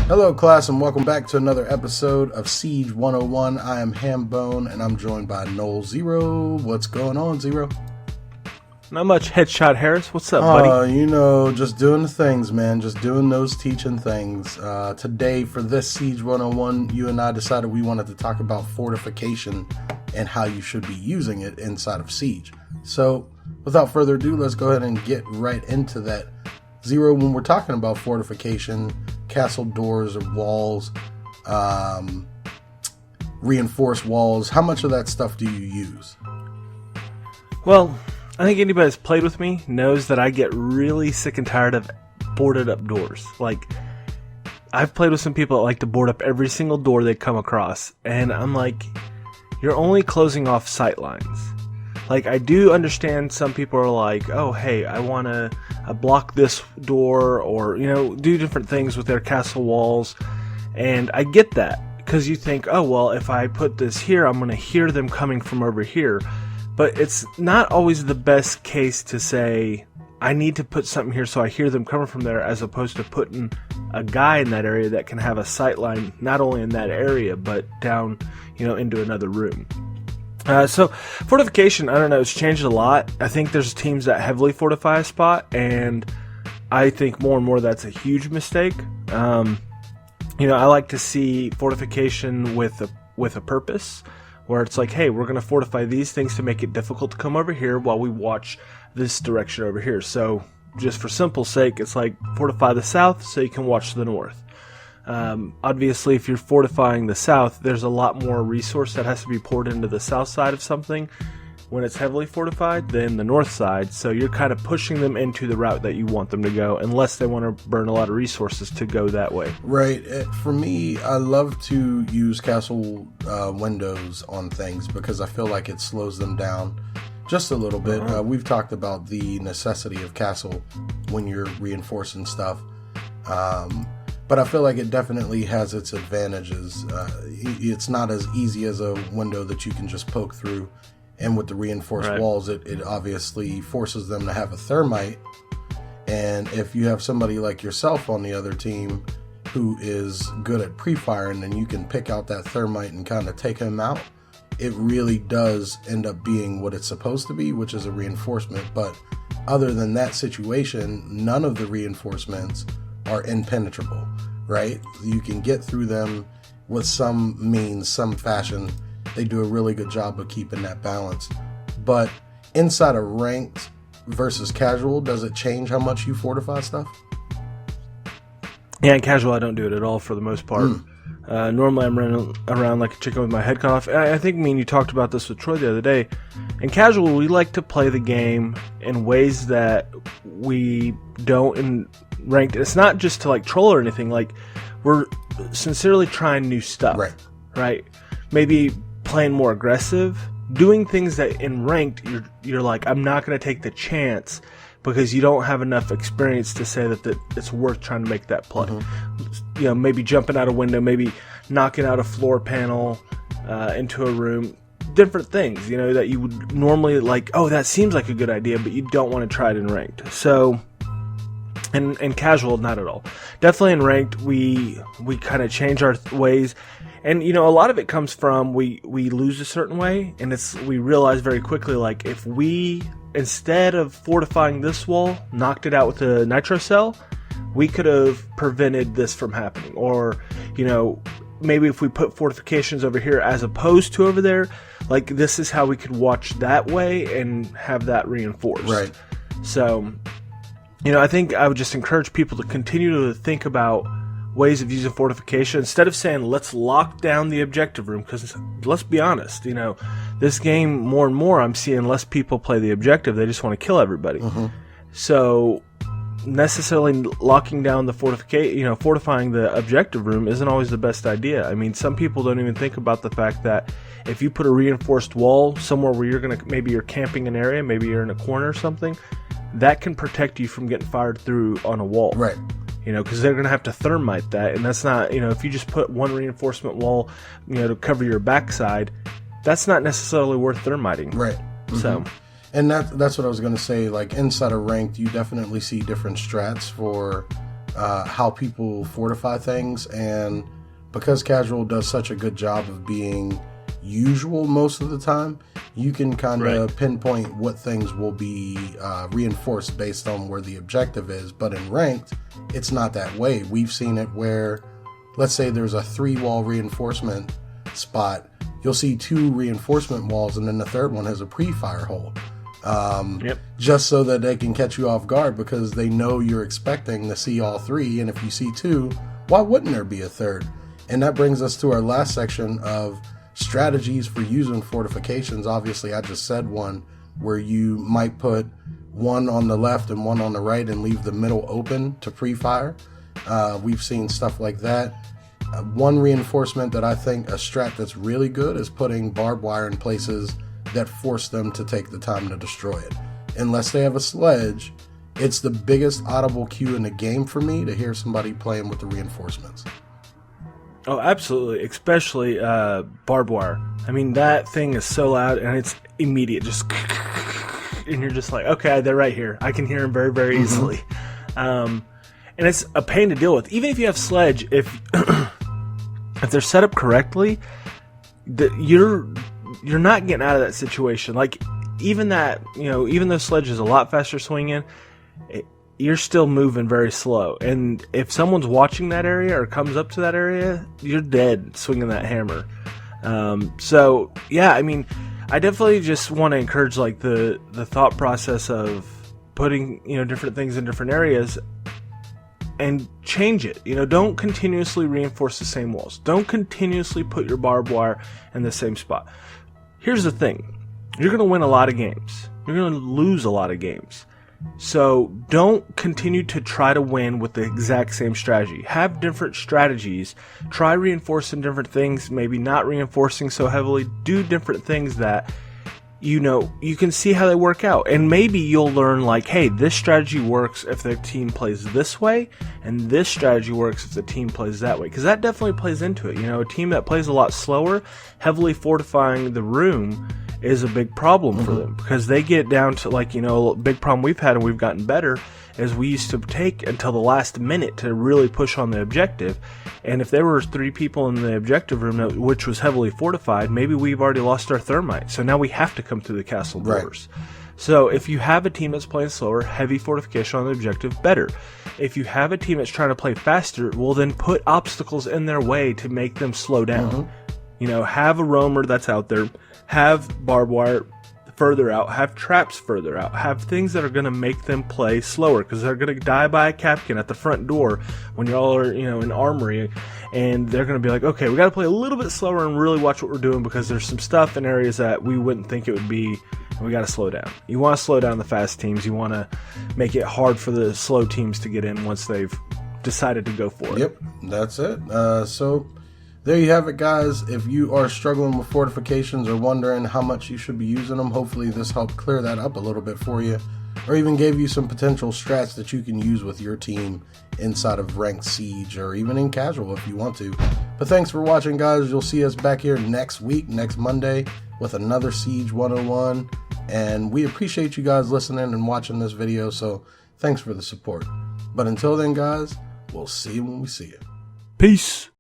Hello class and welcome back to another episode of Siege 101. I am Hambone and I'm joined by Nol Zero. What's going on, Zero? Not much, Headshot Harris. What's up, buddy? Just doing the things, man. Just doing those teaching things. Today for this Siege 101, you and I decided we wanted to talk about fortification and how you should be using it inside of Siege. So without further ado, let's go ahead and get right into that. Zero, when we're talking about fortification, castle doors or walls, reinforced walls, how much of that stuff do you use? Well, I think anybody that's played with me knows that I get really sick and tired of boarded up doors. Like, I've played with some people that like to board up every single door they come across, and I'm like, you're only closing off sight lines. Like, I do understand some people are like, oh, hey, I want to block this door or, do different things with their castle walls. And I get that because you think, oh, well, if I put this here, I'm going to hear them coming from over here. But it's not always the best case to say, I need to put something here so I hear them coming from there, as opposed to putting a guy in that area that can have a sight line not only in that area, but down, into another room. So fortification, I don't know, it's changed a lot. I think there's teams that heavily fortify a spot, and I think more and more that's a huge mistake. I like to see fortification with a purpose, where it's like, hey, we're going to fortify these things to make it difficult to come over here while we watch this direction over here. So just for simple sake, it's like fortify the south so you can watch the north. Obviously, if you're fortifying the south, there's a lot more resource that has to be poured into the south side of something when it's heavily fortified than the north side. So you're kind of pushing them into the route that you want them to go, unless they want to burn a lot of resources to go that way. Right. For me, I love to use castle windows on things because I feel like it slows them down just a little bit. We've talked about the necessity of castle when you're reinforcing stuff. But I feel like it definitely has its advantages. It's not as easy as a window that you can just poke through. And with the reinforced walls, it obviously forces them to have a thermite. And if you have somebody like yourself on the other team who is good at pre-firing, then you can pick out that thermite and kind of take him out. It really does end up being what it's supposed to be, which is a reinforcement. But other than that situation, none of the reinforcements are impenetrable, right? You can get through them with some means, some fashion. They do a really good job of keeping that balance. But inside of ranked versus casual, does it change how much you fortify stuff? Yeah, in casual, I don't do it at all for the most part. Normally, I'm running around like a chicken with my head cut off. I think me and you talked about this with Troy the other day. In casual, we like to play the game in ways that we don't in ranked. It's not just to like troll or anything. Like, we're sincerely trying new stuff, right? Maybe playing more aggressive, doing things that in ranked you're like, I'm not going to take the chance because you don't have enough experience to say that it's worth trying to make that play. Maybe jumping out a window, maybe knocking out a floor panel into a room, different things, that you would normally like, oh, that seems like a good idea, but you don't want to try it in ranked. So in casual, not at all. Definitely in ranked, we kind of change our ways. And, a lot of it comes from we lose a certain way, and we realize very quickly, like, if we, instead of fortifying this wall, knocked it out with a nitro cell, we could have prevented this from happening. Or, maybe if we put fortifications over here as opposed to over there, like, this is how we could watch that way and have that reinforced. Right. So, I think I would just encourage people to continue to think about ways of using fortification instead of saying let's lock down the objective room, because let's be honest, this game more and more I'm seeing less people play the objective. They just want to kill everybody. So necessarily locking down the fortifying the objective room isn't always the best idea. I mean, some people don't even think about the fact that if you put a reinforced wall somewhere where maybe you're camping an area, maybe you're in a corner or something, that can protect you from getting fired through on a wall. Right. Because they're going to have to thermite that, and that's not, if you just put one reinforcement wall, to cover your backside, that's not necessarily worth thermiting. Right. So, and that's what I was going to say. Like, inside of ranked, you definitely see different strats for how people fortify things, and because casual does such a good job of being usual most of the time, you can kind of pinpoint what things will be reinforced based on where the objective is. But in ranked, it's not that way. We've seen it where, let's say there's a 3-wall reinforcement spot, you'll see 2 reinforcement walls, and then the third one has a pre-fire hole. Just so that they can catch you off guard, because they know you're expecting to see all 3, and if you see 2, why wouldn't there be a third? And that brings us to our last section of strategies for using fortifications. Obviously, I just said one where you might put one on the left and one on the right and leave the middle open to pre-fire. We've seen stuff like that. One reinforcement that I think a strat that's really good is putting barbed wire in places that force them to take the time to destroy it. Unless they have a sledge, it's the biggest audible cue in the game for me to hear somebody playing with the reinforcements. Oh, absolutely. Especially barbed wire. I mean, that thing is so loud, and it's immediate. Just and you're just like, okay, they're right here. I can hear them very, very easily. And it's a pain to deal with. Even if you have sledge, if they're set up correctly, you're not getting out of that situation. Like, even that, even though sledge is a lot faster swinging, you're still moving very slow. And if someone's watching that area or comes up to that area, you're dead swinging that hammer. So, yeah, I mean, I definitely just want to encourage, like, the thought process of putting, different things in different areas and change it. Don't continuously reinforce the same walls. Don't continuously put your barbed wire in the same spot. Here's the thing. You're going to win a lot of games. You're going to lose a lot of games. So don't continue to try to win with the exact same strategy. Have different strategies. Try reinforcing different things, maybe not reinforcing so heavily. Do different things that you can see how they work out. And maybe you'll learn, like, hey, this strategy works if the team plays this way, and this strategy works if the team plays that way. Because that definitely plays into it. A team that plays a lot slower, heavily fortifying the room is a big problem for them, because they get down to, like, a big problem we've had, and we've gotten better, is we used to take until the last minute to really push on the objective. And if there were 3 people in the objective room, which was heavily fortified, maybe we've already lost our thermite. So now we have to come through the castle doors. Right. So if you have a team that's playing slower, heavy fortification on the objective, better. If you have a team that's trying to play faster, well, then put obstacles in their way to make them slow down. Have a roamer that's out there. Have barbed wire further out, have traps further out, have things that are going to make them play slower, because they're going to die by a capkin at the front door when y'all are, in armory, and they're going to be like, okay, we got to play a little bit slower and really watch what we're doing, because there's some stuff in areas that we wouldn't think it would be, and we got to slow down. You want to slow down the fast teams. You want to make it hard for the slow teams to get in once they've decided to go for it. Yep, that's it. So there you have it, guys. If you are struggling with fortifications or wondering how much you should be using them, hopefully this helped clear that up a little bit for you, or even gave you some potential strats that you can use with your team inside of ranked siege, or even in casual if you want to. But thanks for watching, guys. You'll see us back here next week, next Monday, with another Siege 101. And we appreciate you guys listening and watching this video, so thanks for the support. But until then, guys, we'll see you when we see you. Peace.